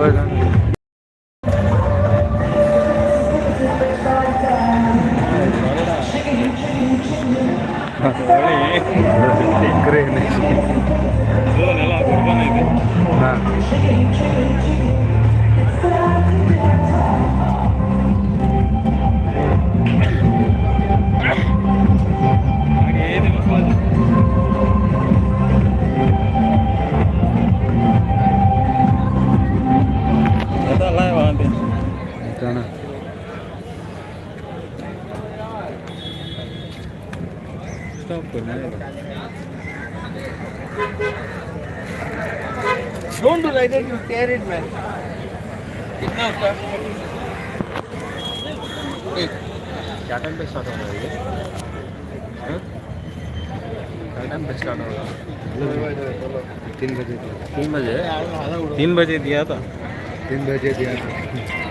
ओए ना ग्रे नहीं हाँ जाना स्टॉप करना है Don't do like that, you tear it, man. कितना उसका? क्या टाइम पे स्टार्ट होगा ये क्या टाइम पे स्टार्ट होगा 3 बजे 3 बजे 3 बजे दिया था 3 बजे दिया था